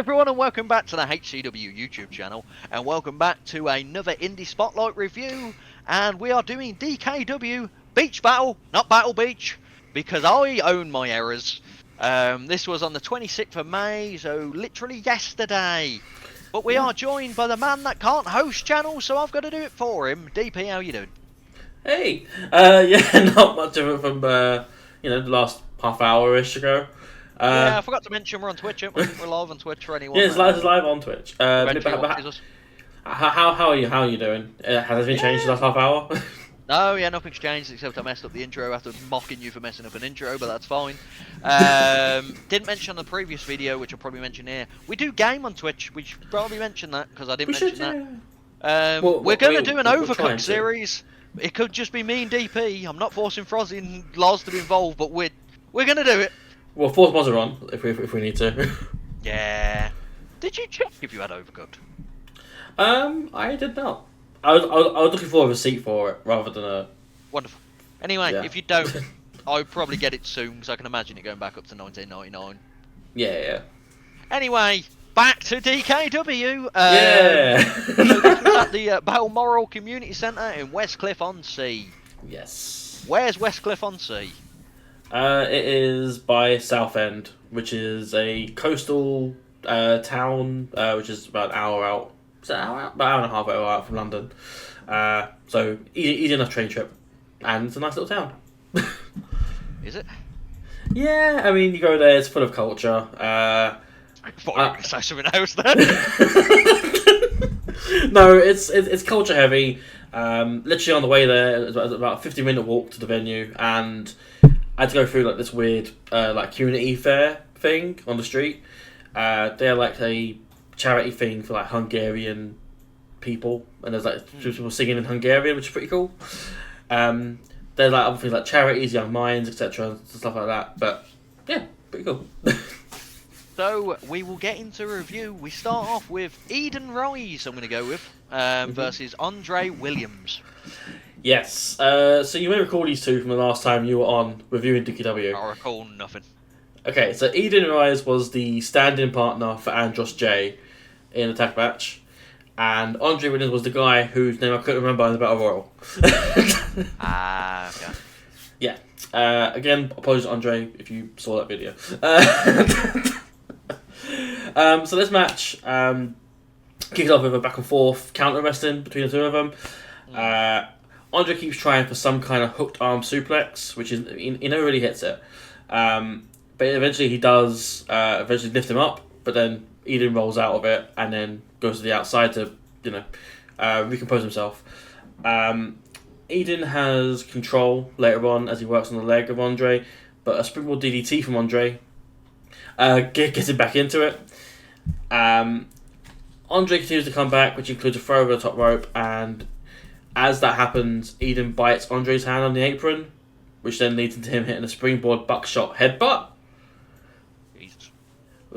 everyone, and welcome back to the HCW YouTube channel, and welcome back to another Indie Spotlight review. And we are doing DKW Beach Battle, not Battle Beach, because I own my errors. This was on the 26th of May, so literally yesterday. But we are joined by the man that can't host channel, so I've got to do it for him. DP, how you doing? Hey, yeah, not much different from the last half hour-ish ago. Yeah, I forgot to mention we're on Twitch, aren't we? We're live on Twitch for anyone. Yeah, it's live on Twitch. How are you? How are you doing? Has anything changed in the last half hour? No, yeah, nothing's changed except I messed up the intro after mocking you for messing up an intro, but that's fine. Didn't mention on the previous video, which I'll probably mention here. We do game on Twitch. We should probably mention that because I didn't mention that. We're going to do an Overcooked series. It could just be me and DP. I'm not forcing Frozzy and Loz to be involved, but we're going to do it. Well, force mods are on if we need to. Yeah. Did you check if you had Overcooked? I did not. I was looking for a receipt for it rather than a. Wonderful. Anyway, yeah. If you don't, I'll probably get it soon because I can imagine it going back up to 1999. Yeah. Anyway, back to DKW. Yeah. So this was at the Balmoral Community Centre in Westcliff-On-Sea. Yes. Where's Westcliff-On-Sea? It is by Southend, which is a coastal town, which is about an hour out. Is that an hour out? About an hour and a half out from London. So easy enough train trip, and it's a nice little town. Is it? Yeah, I mean, you go there, it's full of culture. I thought you were going to say something else there. No, it's culture heavy. Literally on the way there, it was about a 50-minute walk to the venue, and I had to go through like this weird like community fair thing on the street. They're like a charity thing for like Hungarian people, and there's like people singing in Hungarian, which is pretty cool. There's like other things like charities, Young Minds, etc., stuff like that. But yeah, pretty cool. So we will get into review. We start off with Eden Rise. I'm going to go with versus Andre Williams. Yes. So you may recall these two from the last time you were on reviewing DKW. I recall nothing. Okay, so Eden Rise was the stand-in partner for Andros J in a tag match, and Andre Williams was the guy whose name I couldn't remember in the Battle Royal. Okay. Yeah. Again, apologies to Andre if you saw that video. So this match kicked off with a back and forth counter wrestling between the two of them. Andre keeps trying for some kind of hooked arm suplex, which is he never really hits it. But eventually he does eventually lift him up, but then Eden rolls out of it and then goes to the outside to recompose himself. Eden has control later on as he works on the leg of Andre, but a springboard DDT from Andre gets him back into it. Andre continues to come back, which includes a throw over the top rope, and as that happens, Eden bites Andre's hand on the apron, which then leads into him hitting a springboard buckshot headbutt. Jesus.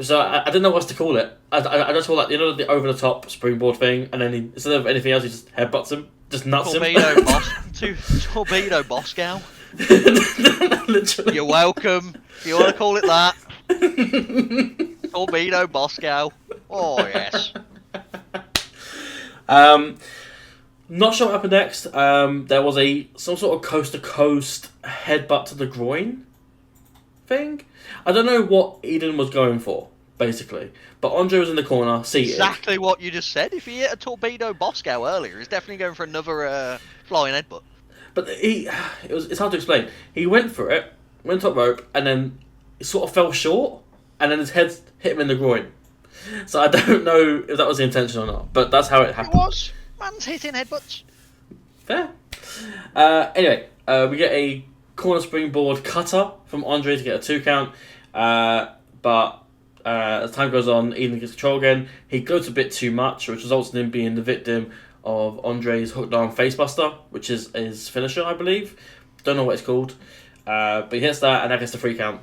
So I didn't know what else to call it. I just call the over the top springboard thing, and then instead of anything else, he just headbutts him, just nuts him. Torpedo Boscow. Literally. You're welcome. If you want to call it that. Torpedo Boscow. Oh yes. Not sure what happened next. There was some sort of coast to coast headbutt to the groin thing. I don't know what Eden was going for, basically. But Andre was in the corner, seated. Exactly what you just said. If he hit a torpedo Boscow earlier, he's definitely going for another flying headbutt. But it's hard to explain. He went for it, went top rope, and then it sort of fell short, and then his head hit him in the groin. So I don't know if that was the intention or not, but that's how it happened. It was. Man's hitting headbutts. Fair. Anyway, we get a corner springboard cutter from Andre to get a 2 count. But as time goes on, Eden gets control again. He goes a bit too much, which results in him being the victim of Andre's hooked arm facebuster, which is his finisher, I believe. Don't know what it's called. But he hits that, and that gets the 3 count.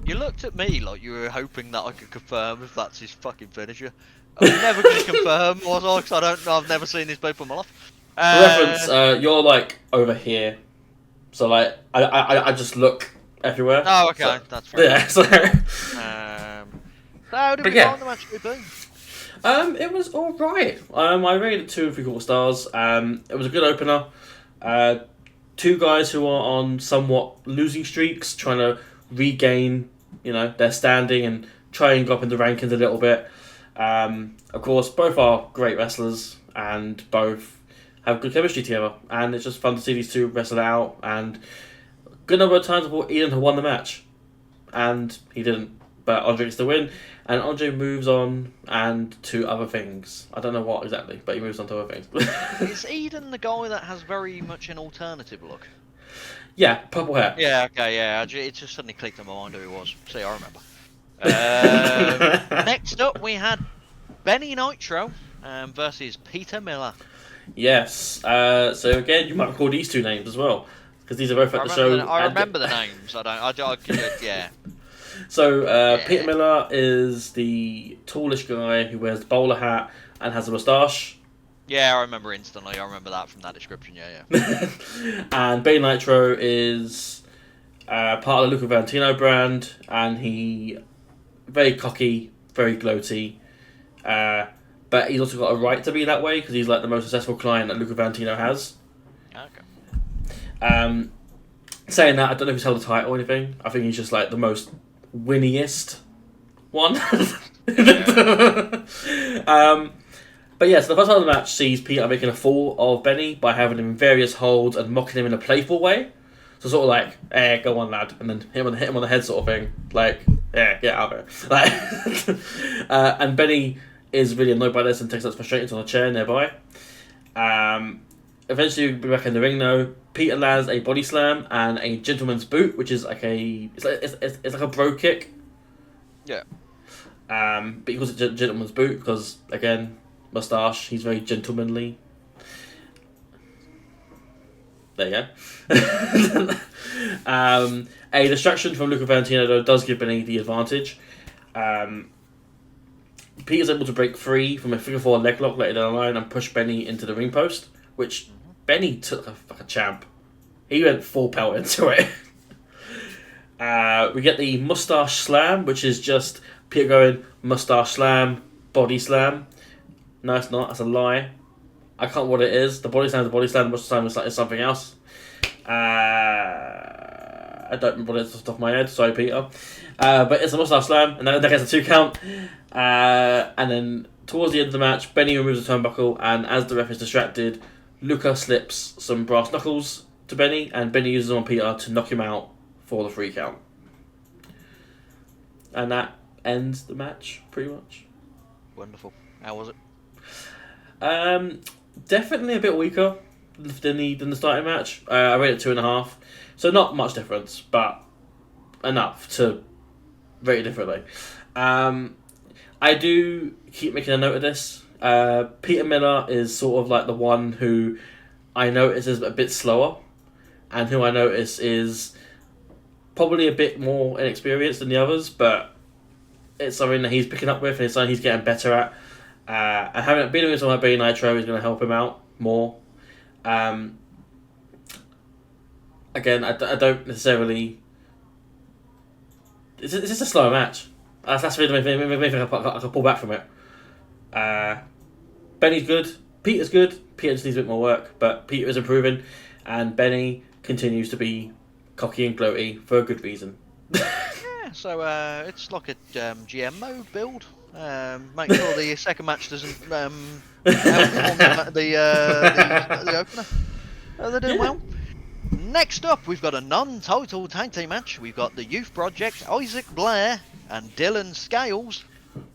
You looked at me like you were hoping that I could confirm if that's his fucking finisher. I was never going to confirm, was I? Because I don't know. I've never seen this paper in my life. For reference, you're like over here, so like I just look everywhere. Oh, okay, so, that's fair. Yeah. So. So how did But we yeah. find the match, VP? It was alright. I rated it 2 3/4 stars. It was a good opener. Two guys who are on somewhat losing streaks, trying to regain, their standing and try and go up in the rankings a little bit. Of course, both are great wrestlers and both have good chemistry together. And it's just fun to see these two wrestle out. And good number of times I thought Ian had won the match, and he didn't. But Andre gets the win, and Andre moves on and to other things. I don't know what exactly, but he moves on to other things. Is Eden the guy that has very much an alternative look? Yeah, purple hair. Yeah, okay, yeah. It just suddenly clicked in my mind who he was. See, I remember. Next up, we had Benny Nitro versus Peter Miller. Yes. So again, you might recall these two names as well, because these are both at the show. I remember the names. Yeah. So Peter Miller is the tallish guy who wears the bowler hat and has a moustache. Yeah, I remember instantly. I remember that from that description. Yeah. And Benny Nitro is part of the Luca Valentino brand, and he very cocky, very gloaty. But he's also got a right to be that way because he's like the most successful client that Luca Valentino has. Okay. Saying that, I don't know if he's held a title or anything. I think he's just like the most winniest one. But yeah, so the first part of the match sees Peter making a fool of Benny by having him in various holds and mocking him in a playful way. So sort of like, go on, lad, and then hit him on the head sort of thing. Like, get out of there. Like, and Benny is really annoyed by this and takes out frustrated on a chair nearby. Eventually, we'll be back in the ring though. Peter lands a body slam and a gentleman's boot, which is like it's like a bro kick. Yeah. But he calls it gentleman's boot because again, moustache. He's very gentlemanly. There you go. A distraction from Luca Valentino though does give Benny the advantage. Peter's able to break free from a figure 4 leg lock later down the line and push Benny into the ring post, which Benny took like a champ. He went full pelt into it. We get the mustache slam, which is just Peter going mustache slam, body slam. No, it's not. That's a lie. I can't remember what it is. The body slam is the body slam. The mustache slam is something else. I don't remember what it is off the top of my head. Sorry, Peter. But it's a mustache slam, and that gets a 2 count. And then towards the end of the match, Benny removes the turnbuckle, and as the ref is distracted, Luca slips some brass knuckles to Benny, and Benny uses them on Peter to knock him out for the 3 count. And that ends the match, pretty much. Wonderful. How was it? Definitely a bit weaker than the starting match. I rated it 2.5, so not much difference, but enough to rate it differently. I do keep making a note of this. Peter Miller is sort of like the one who I notice is a bit slower, and who I notice is probably a bit more inexperienced than the others, but it's something that he's picking up with, and it's something he's getting better at. And having been with someone like Benny Nitro is going to help him out more. Again, I don't necessarily. It's just a slower match. That's really the main thing I can pull back from it. Benny's good. Peter's good. Peter just needs a bit more work, but Peter is improving, and Benny continues to be cocky and gloaty for a good reason. Yeah, so it's like a GMO build. Make sure the second match doesn't outperform the opener. They're doing well. Next up, we've got a non-title tag team match. We've got the Youth Project, Isaac Blair and Dylan Scales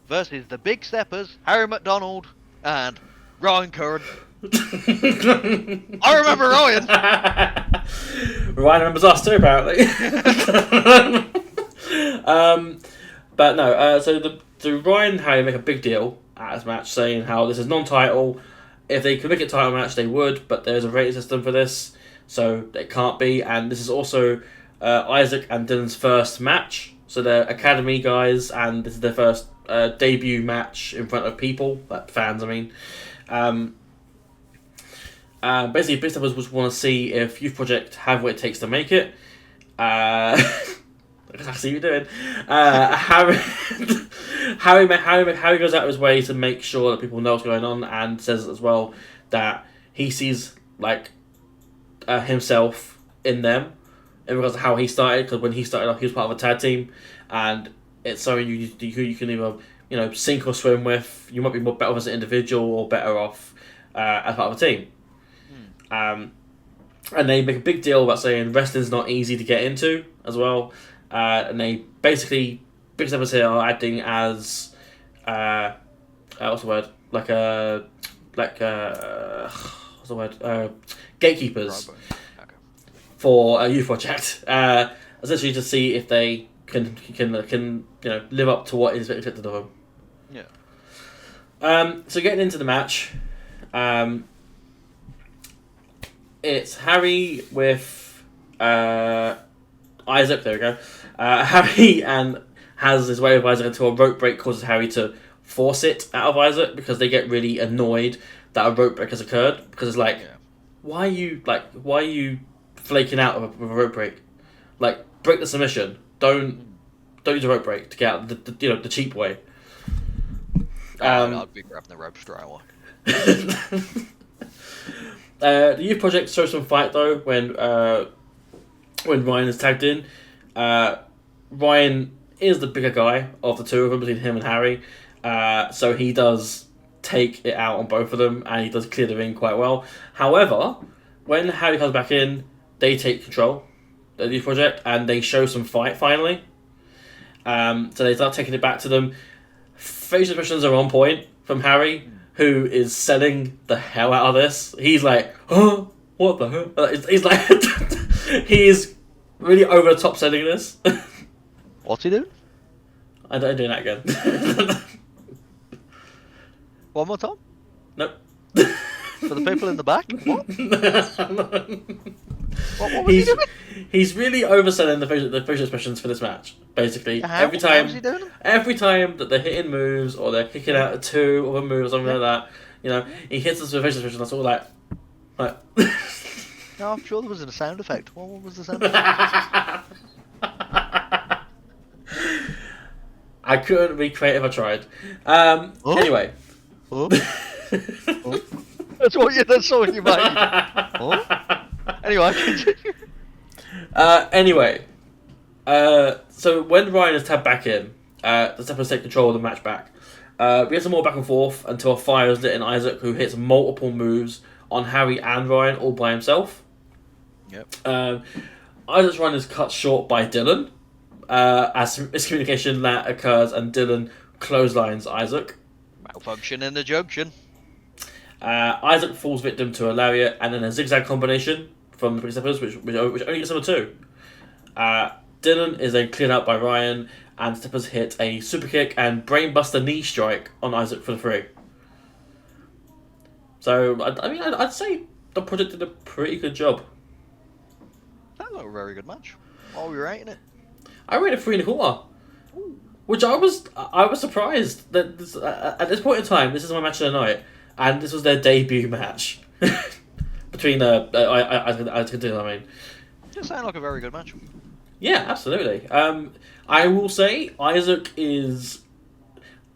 versus the Big Steppers, Harry McDonald and Ryan Curran. I remember Ryan. Ryan remembers us too, apparently. But no, so Ryan and Harry make a big deal at this match, saying how this is non-title. If they could make it a title match, they would, but there's a rating system for this, so it can't be. And this is also Isaac and Dylan's first match, so they're academy guys, and this is their first debut match in front of people, like fans, I mean. Basically, Big Steppers just want to see if Youth Project have what it takes to make it. I see what you're doing. Harry goes out of his way to make sure that people know what's going on, and says as well that he sees himself in them in regards to how he started. Because when he started off, he was part of a tag team, and it's something you can either sink or swim with. You might be more better off as an individual or better off as part of a team. And they make a big deal about saying wrestling's not easy to get into as well. And they basically, big steppers here are acting as what's the word? What's the word? Gatekeepers for a youth project. Essentially to see if they can live up to what is expected of them. Yeah. So getting into the match, it's Harry with Isaac. There we go. Harry and has his way with Isaac until a rope break causes Harry to force it out of Isaac because they get really annoyed that a rope break has occurred, because it's like, why are you flaking out of a rope break? Like, break the submission. Don't use a rope break to get out the cheap way. I'd be grabbing the rope straight away. The youth project shows some fight though when Ryan is tagged in. Ryan is the bigger guy of the two of them, between him and Harry. So he does take it out on both of them, and he does clear the ring quite well. However, when Harry comes back in, they take control of the youth project, and they show some fight finally. So they start taking it back to them. Facial expressions are on point from Harry, who is selling the hell out of this. He's like, oh, what the hell? He's like, he's really over the top selling this. What's he doing? I don't do that again. One more time? Nope. For the people in the back? What? What was he doing? He's really overselling the facial expressions for this match. Basically, How is he doing them? Every time that they're hitting moves or they're kicking out a two of a move or something like that, he hits us with facial expressions. That's all like. No, I'm sure there was a sound effect. What was the sound effect? I couldn't be creative. I tried. Anyway. Oh? Oh? That's what you made. Oh? Anyway, continue. Anyway, so when Ryan is tapped back in, the Steppers take control of the match back. We get some more back and forth until a fire is lit in Isaac, who hits multiple moves on Harry and Ryan all by himself. Yep. Isaac's run is cut short by Dylan, as miscommunication that occurs, and Dylan clotheslines Isaac. Malfunction in the junction. Isaac falls victim to a lariat and then a zigzag combination from the Steppers, which only gets number 2. Dylan is then cleared out by Ryan, and Steppers hit a super kick and brainbuster knee strike on Isaac for the 3. So I'd say the project did a pretty good job. That looked a very good match. What were you rating it? I rated 3 1/4. Which I was surprised that at this point in time, this is my match of the night, and this was their debut match between I can do. I mean, It sounded like a very good match. yeah, absolutely. I will say Isaac is,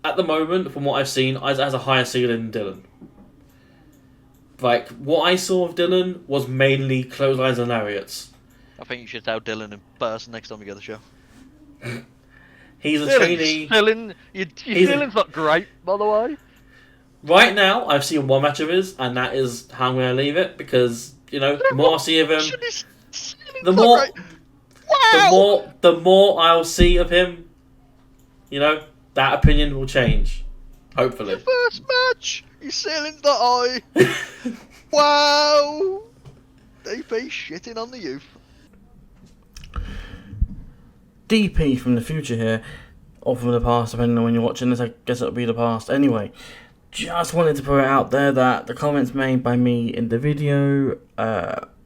at the moment, from what I've seen, Isaac has a higher ceiling than Dylan. Like, what I saw of Dylan was mainly clotheslines and lariats. I think you should tell Dylan in person next time we get the show. He's a trainee. Dylan's not great, by the way. Right now, I've seen one match of his, and that is how I'm going to leave it, because, the more I see of him, the more I'll see of him, that opinion will change. Hopefully. The first match, he's sealing the eye. Wow. DP shitting on the youth. DP from the future here, or from the past, depending on when you're watching this. I guess it'll be the past. Anyway, just wanted to put it out there that the comments made by me in the video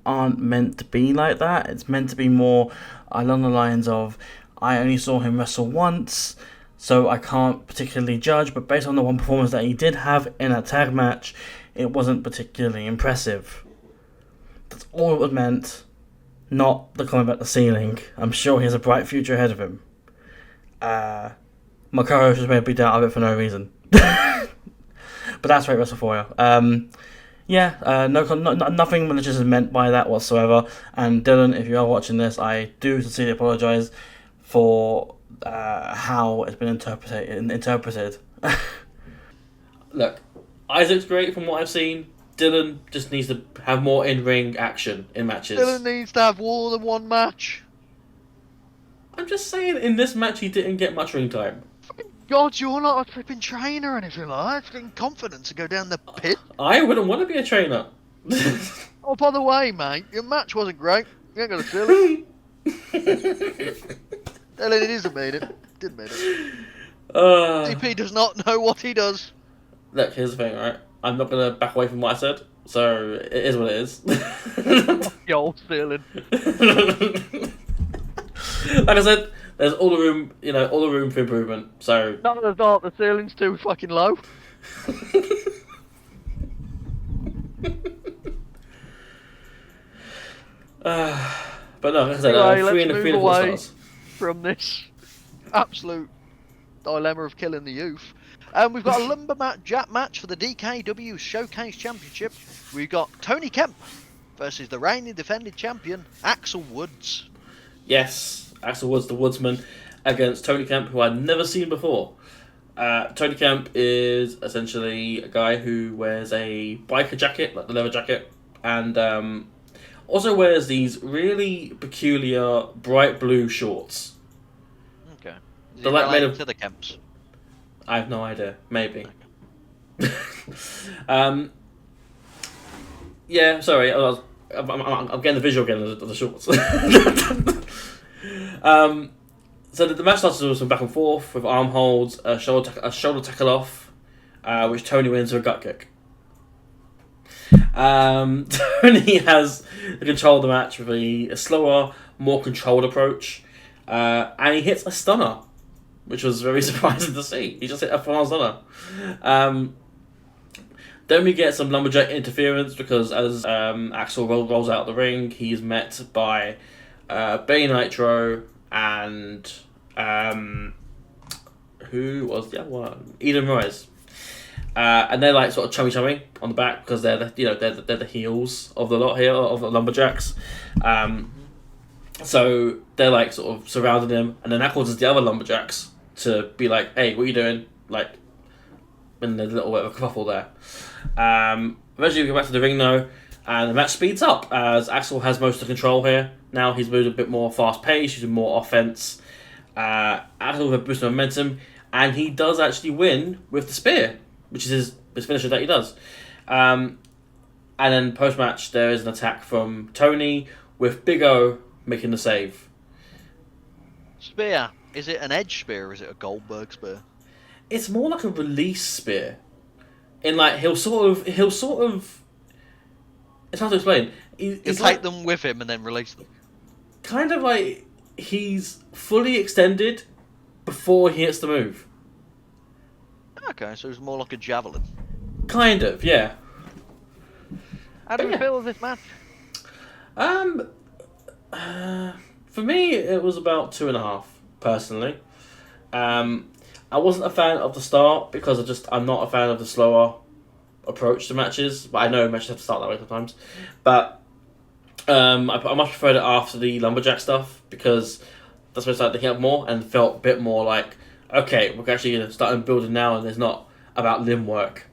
aren't meant to be like that. It's meant to be more along the lines of, I only saw him wrestle once, so I can't particularly judge, but based on the one performance that he did have in a tag match, it wasn't particularly impressive. That's all it was meant. Not the comment about the ceiling. I'm sure he has a bright future ahead of him. My co-host just made a big deal out of it for no reason. But that's Ratewrestle for you. Nothing malicious is meant by that whatsoever. And Dylan, if you are watching this, I do sincerely apologise for how it's been interpreted. Look, Isaac's great from what I've seen. Dylan just needs to have more in-ring action in matches. Dylan needs to have more than one match. I'm just saying, in this match, he didn't get much ring time. God, you're not a flipping trainer or anything like that. Flipping confidence to go down the pit. I wouldn't want to be a trainer. Oh, by the way, mate, your match wasn't great. You ain't got to feel it. Dylan, it isn't made it. Didn't mean it. DP does not know what he does. Look, here's the thing, right? I'm not going to back away from what I said, so it is what it is. You old Dylan. Like I said, there's all the room for improvement, so... No, there's not. The ceiling's too fucking low. But no, like I said, Anyway, three let's and move four away stars. from this absolute dilemma of killing the youth. We've got a lumberjack match for the DKW Showcase Championship. We've got Tony Kemp versus the reigning defending champion, Axel Woods. Yes, Axel Woods, the Woodsman, against Tony Kemp, who I'd never seen before. Tony Kemp is essentially a guy who wears a biker jacket, like the leather jacket, and also wears these really peculiar bright blue shorts. Okay. Is They're he like made related of... to the Kemps? I have no idea. Maybe. Okay. Yeah, sorry. I'm getting the visual again of the shorts. So the match started with some back and forth with arm holds, a shoulder tackle off, which Tony wins with a gut kick. Tony has the control of the match with a slower, more controlled approach, and he hits a stunner, which was very surprising to see. He just hit a full-on stunner. Then we get some lumberjack interference because as Axel rolls out of the ring, he's met by Bay Nitro and who was the other one? Eden Rise. And they're like sort of chummy on the back because they're the heels of the lot here of the lumberjacks. So they're like sort of surrounding him, and then that causes the other lumberjacks to be like, "Hey, what are you doing?" Like, and there's a little bit of a kerfuffle there. Eventually we go back to the ring though, and the match speeds up as Axel has most of the control here. Now he's moved a bit more fast paced, using more offense. Axel with a boost of momentum, and he does actually win with the spear, which is his finisher that he does. And then post match there is an attack from Tony with Big O making the save. Spear. Is it an edge spear or is it a Goldberg spear? It's more like a release spear. In like he'll sort of it's hard to explain. He'll It's take them with him and then release them. kind of like he's fully extended before he hits the move. Okay, so it's more like a javelin. Kind of, yeah. How do we feel with this match? For me, it was about 2.5 personally. I wasn't a fan of the start because I'm not a fan of the slower approach to matches. But I know matches have to start that way sometimes. But I much preferred it after the lumberjack stuff because that's when it started to heat up more and felt a bit more like, okay, we're actually going to start building now, and it's not about limb work.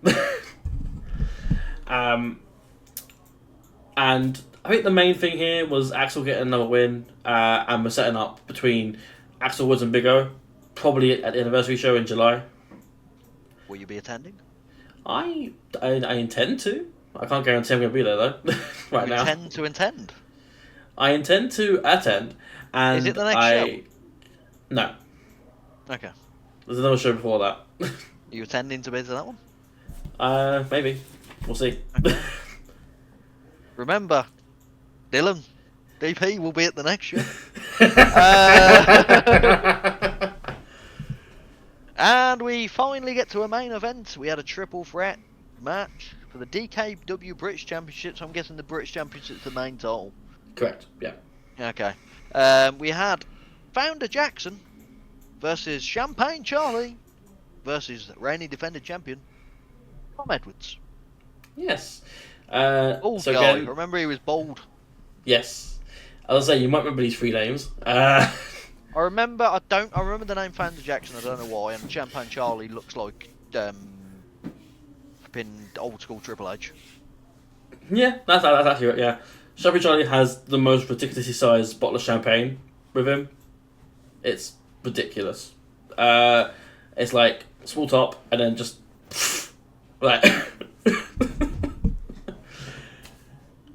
And I think the main thing here was Axel getting another win, and we're setting up between Axel Woods and Big O, probably at the anniversary show in July. Will you be attending? I intend to. I can't guarantee I'm going to be there though. Right now. Intend. I intend to attend. And Is it the next show? No. Okay. There's another show before that. Are you attending to be to that one? Maybe. We'll see. Remember, Dylan, DP will be at the next show. And we finally get to a main event. We had a triple threat match for the DKW British Championship. So I'm guessing the British Championship's the main title. Correct, yeah. Okay. We had Founder Jackson versus Champagne Charlie versus reigning defending champion Tom Edwards. Yes. Bald So guy. again, Remember, he was bald. yes. As I say, you might remember these three names. I remember. I remember the name Founder Jackson. I don't know why. And Champagne Charlie looks like flipping old school Triple H. Yeah, that's actually right, yeah. Champagne Charlie has the most ridiculously sized bottle of champagne with him. It's ridiculous. It's like small top and then just like.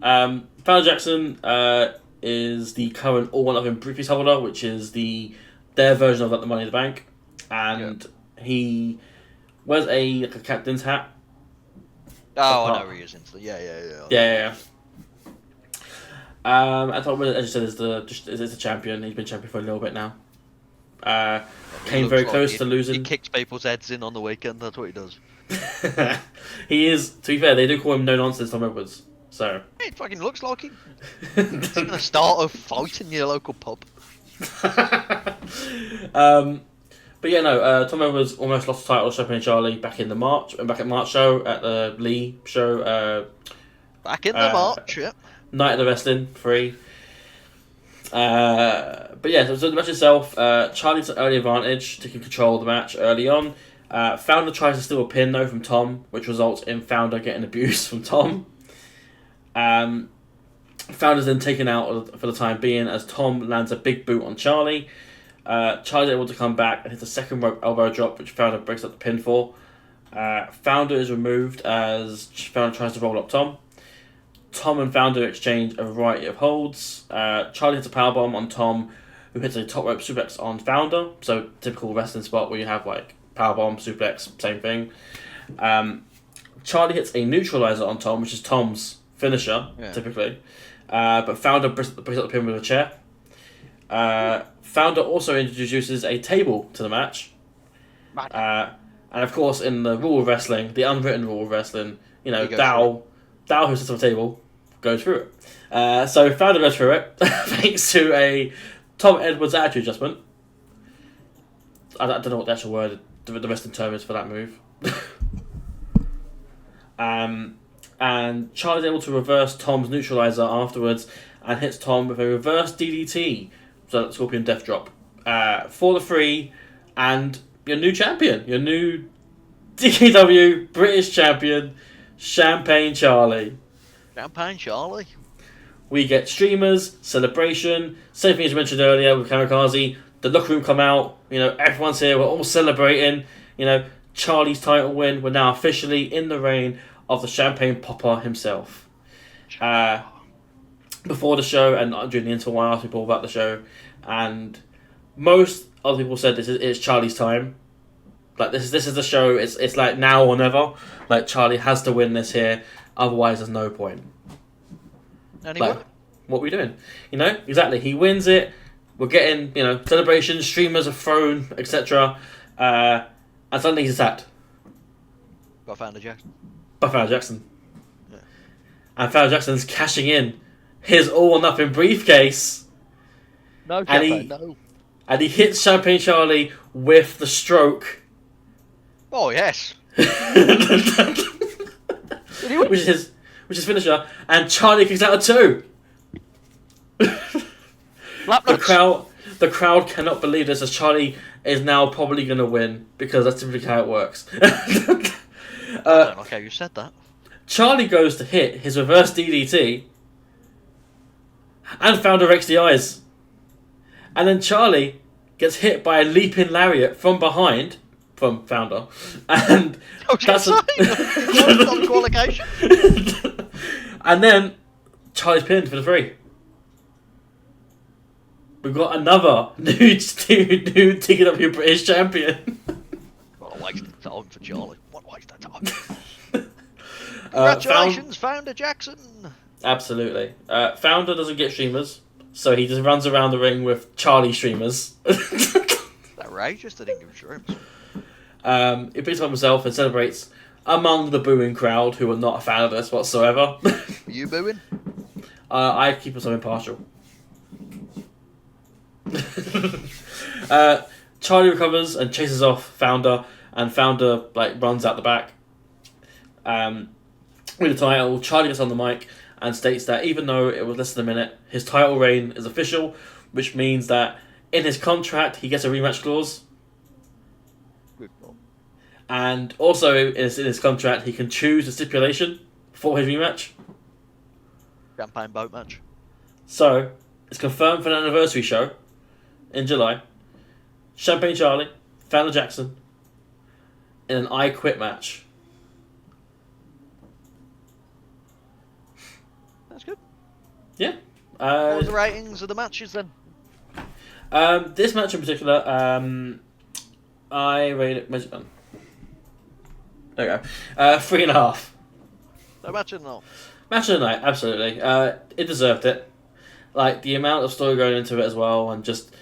Founder Jackson is the current All One Nothing briefcase holder, which is their version of like the Money in the Bank, and he wears a captain's hat. Oh, I know who he is instantly. Yeah. Yeah. I thought, as you said, is the champion. He's been champion for a little bit now. Came very close to losing. He kicks people's heads in on the weekend. That's what he does. He is. To be fair, they do call him No Nonsense Tom Edwards. So It fucking looks like him. He's gonna start a fight in your local pub. But yeah, no. Tom Edwards almost lost the title to Champagne Charlie back at March show at the Lee show. Back in the March, yeah. Night of the Wrestling 3. But yeah, so the match itself, Charlie took early advantage, taking control of the match early on. Founder tries to steal a pin though from Tom, which results in Founder getting abused from Tom. Founder's then taken out for the time being as Tom lands a big boot on Charlie. Charlie's able to come back and hit a second rope elbow drop, which Founder breaks up the pin for. Founder is removed as Founder tries to roll up Tom. Tom and Founder exchange a variety of holds. Charlie hits a powerbomb on Tom, who hits a top rope suplex on Founder. So typical wrestling spot where you have like powerbomb, suplex, same thing. Charlie hits a neutralizer on Tom, which is Tom's finisher, typically. But Founder breaks up the pin with a chair. Founder also introduces a table to the match. And of course, in the rule of wrestling, the unwritten rule of wrestling, Dow who sits on the table goes through it. So Founder goes through it thanks to a Tom Edwards attitude adjustment. I don't know what the actual word, the wrestling term is for that move. And Charlie's able to reverse Tom's neutralizer afterwards and hits Tom with a reverse DDT, so Scorpion Death Drop, for the 3, and your new champion, your new DKW British champion, Champagne Charlie. Champagne Charlie. We get streamers, celebration, same thing as you mentioned earlier with Kamikaze. The locker room come out, everyone's here, we're all celebrating. Charlie's title win. We're now officially in the reign of the Champagne Popper himself. Before the show and during the interval, I asked people about the show, and most other people said it's Charlie's time. Like this is the show. It's like now or never. Like Charlie has to win this here, otherwise there's no point. And what are we doing? Exactly. He wins it. We're getting celebrations. Streamers are thrown, etc. And suddenly he's attacked. By Founder Jackson. Yeah. And Founder Jackson's cashing in his all or nothing briefcase. No, no. And he hits Champagne Charlie with the stroke. Oh yes. which is his finisher, and Charlie kicks out of 2. The crowd cannot believe this, as Charlie is now probably going to win, because that's typically how it works. I don't like how you said that. Charlie goes to hit his reverse DDT, and Founder wrecks the eyes. And then Charlie gets hit by a leaping lariat from behind, from Founder, and that's on qualification. And then Charlie's pinned for the 3. We've got another new TKW British champion. What a waste of time for Charlie. What a waste of time. Congratulations, Founder Jackson. Absolutely. Founder doesn't get streamers, so he just runs around the ring with Charlie streamers. That's outrageous. They didn't give him streamers. He picks up himself and celebrates among the booing crowd, who are not a fan of this whatsoever. Are you booing? I keep myself impartial. Charlie recovers and chases off Founder, and Founder runs out the back. With the title, Charlie gets on the mic and states that even though it was less than a minute, his title reign is official, which means that in his contract he gets a rematch clause. Good call. And also in his contract he can choose a stipulation for his rematch. Champagne boat match. So it's confirmed for an anniversary show in July. Champagne Charlie, Founder Jackson, in an I Quit match. That's good. Yeah. What were the ratings of the matches then? This match in particular, I rate it. Where's it gone? There we go. 3.5. No match at all. Match of the night, absolutely. It deserved it. Like, the amount of story going into it as well, and just,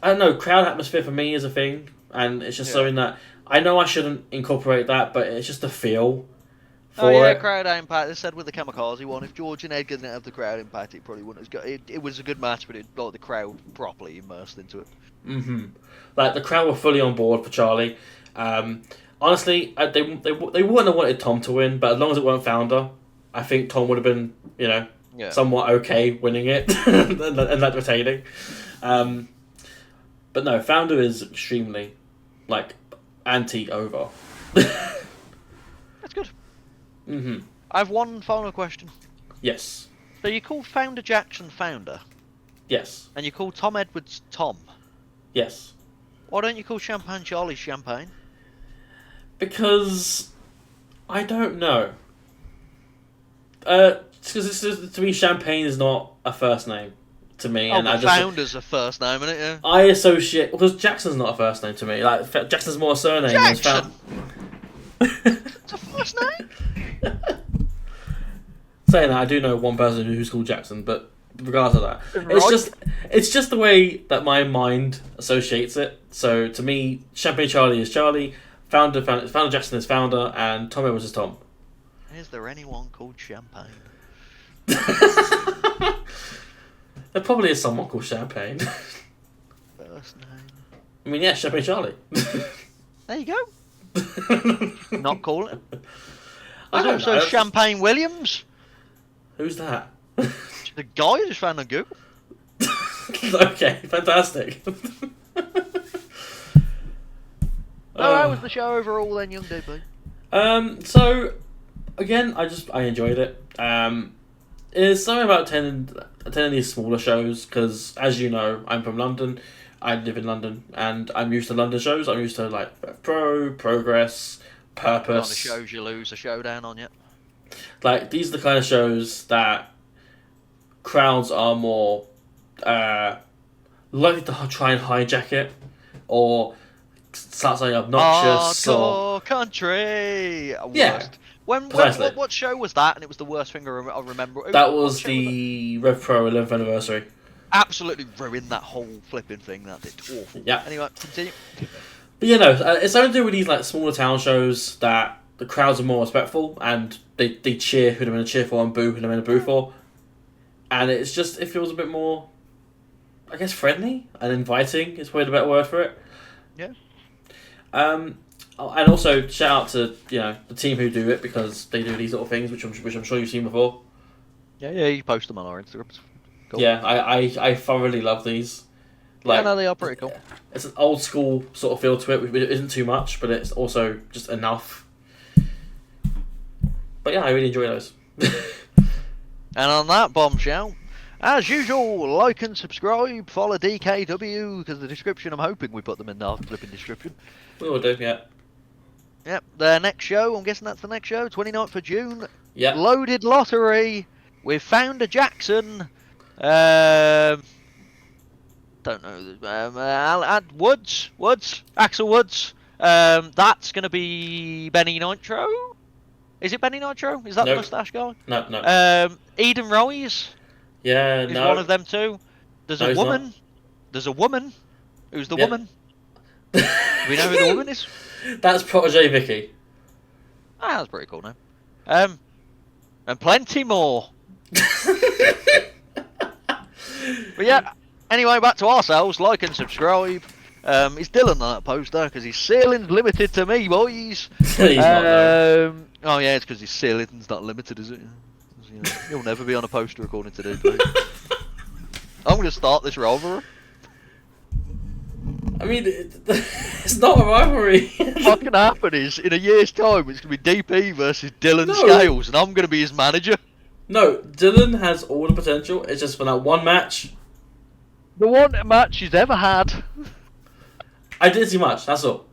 I don't know, crowd atmosphere for me is a thing, and it's just something that, I know I shouldn't incorporate that, but it's just a feel for it. Crowd impact. They said with the Kamikaze one, if George and Edgar didn't have the crowd impact, it probably wouldn't have got. It was a good match, but it got the crowd properly immersed into it. Mm-hmm. Like, the crowd were fully on board for Charlie. Honestly, they wouldn't have wanted Tom to win, but as long as it weren't Founder, I think Tom would have been, somewhat okay winning it and that retaining. But no, Founder is extremely, anti-over. That's good. Mm-hmm. I have one final question. Yes. So you call Founder Jackson Founder, Yes. and you call Tom Edwards Tom. Yes. Why don't you call Champagne Charlie Champagne? Because I don't know. Because to me, Champagne is not a first name to me, and but Founder's a first name, isn't it? Yeah. I associate because Jackson's not a first name to me. Like Jackson's more a surname. Jackson. It's a first name. Saying that, I do know one person who's called Jackson, but regardless of that, Right. it's just the way that my mind associates it. So to me, Champagne Charlie is Charlie, Founder Jackson is Founder, and Tom Edwards is Tom. Is there anyone called Champagne? There probably is someone called Champagne. First name. I mean, yeah, Champagne Charlie. There you go. Not calling it. I There's don't also know. Champagne Williams. Who's that? The guy I just found on Google. Okay, fantastic. How was the show overall then, young DP? So again, I enjoyed it. It's something about attending these smaller shows because, as you know, I'm from London. I live in London, and I'm used to London shows. I'm used to Progress, Purpose. Kind of shows you lose a showdown on you. Like, these are the kind of shows that crowds are more likely to try and hijack it or start something obnoxious. Hardcore country. Yeah, Worst. When precisely. what show was that? And it was the worst thing I remember. That What was show the Rev Pro 11th anniversary. absolutely ruined that whole flipping thing. That did awful. Yeah. Anyway, continue. But it's something to do with these smaller town shows that the crowds are more respectful and they cheer who they're going to cheer for and boo who they're going to boo for. And it feels a bit more, I guess, friendly and inviting is probably the better word for it. Yeah. And also shout out to the team who do it because they do these little things which I'm sure you've seen before. Yeah, you post them on our Instagrams. Cool. Yeah, I thoroughly love these. Yeah, no, they are pretty cool. It's an old school sort of feel to it. It isn't too much, but it's also just enough. But yeah, I really enjoy those. And on that bombshell, as usual, like and subscribe, follow DKW, because the description, I'm hoping we put them in the flipping description. We will do, yeah. Yep, their next show, I'm guessing that's the next show, 29th of June. Yeah. Loaded Lottery with Founder Jackson. Don't know. Woods, Axel Woods. That's going to be Benny Nitro. Is it Benny Nitro? Is that the Nope. moustache guy? No. Eden Rise Yeah, is no. one of them too. There's No, a he's woman. not. There's a woman. Who's the Yep. woman? Do we know who the woman is? That's Protege Vicky. Ah, that's pretty cool now. And plenty more. But yeah, anyway, back to ourselves. Like and subscribe. Is Dylan on that poster? Because his ceiling's limited to me, boys. He's not, no. Oh yeah, it's because his ceiling's not limited, is it? You know, he'll never be on a poster according to DP. I'm going to start this rivalry. I mean, it's not a rivalry. What can happen is, in a year's time, it's going to be DP versus Dylan No. Scales, and I'm going to be his manager. No, Dylan has all the potential. It's just for that one match. The one match he's ever had. I didn't see much, that's all.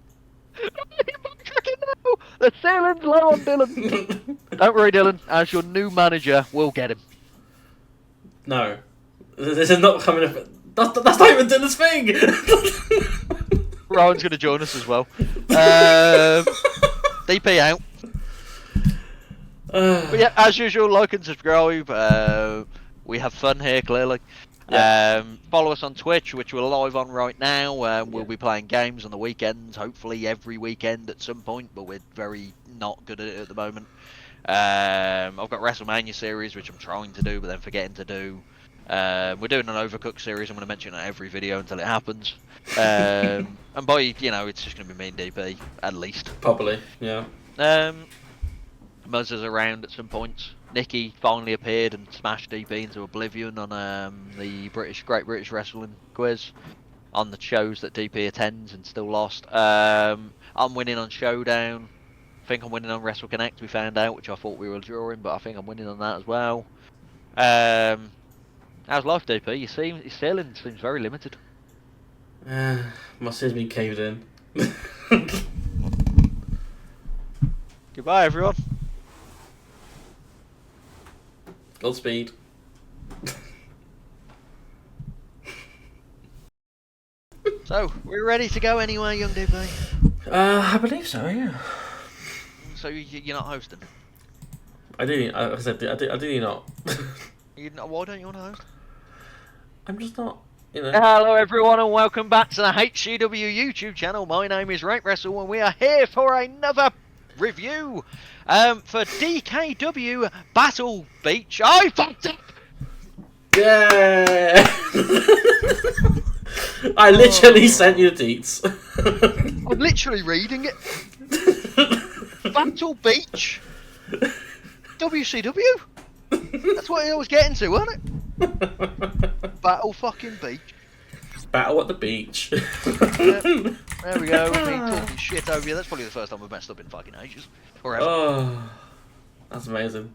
The ceiling's low on Dylan. Don't worry, Dylan. As your new manager, we'll get him. No. This is not coming up. That's not even Dylan's thing! Rowan's going to join us as well. DP out. But yeah, as usual, like and subscribe. We have fun here, clearly. Yeah. Follow us on Twitch, which we're live on right now. We'll be playing games on the weekends, hopefully every weekend at some point, but we're very not good at it at the moment. I've got WrestleMania series, which I'm trying to do, but then forgetting to do. We're doing an Overcooked series. I'm going to mention it in every video until it happens. And by, it's just going to be me and DP, at least. Probably, yeah. Muzz is around at some points. Nikki finally appeared and smashed DP into oblivion on the Great British Wrestling quiz on the shows that DP attends and still lost. I'm winning on Showdown. I think I'm winning on Wrestle Connect, we found out, which I thought we were drawing, but I think I'm winning on that as well. How's life, DP? Your ceiling seems very limited. My ceiling's been caved in. Goodbye, everyone. Godspeed. So, we're ready to go anyway, young DP? I believe so, yeah. So, you're not hosting? I do not. Why don't you want to host? I'm just not, Hello everyone and welcome back to the HCW YouTube channel. My name is Ratewrestle and we are here for another review for DKW Battle Beach. I fucked up! Yeah! I literally sent you the deets. I'm literally reading it. Battle Beach? WCW? That's what I was getting to, wasn't it? Battle fucking Beach. Battle at the beach. There we go. Me talking shit over you. That's probably the first time we've messed up in fucking ages. Or ever. Oh, that's amazing.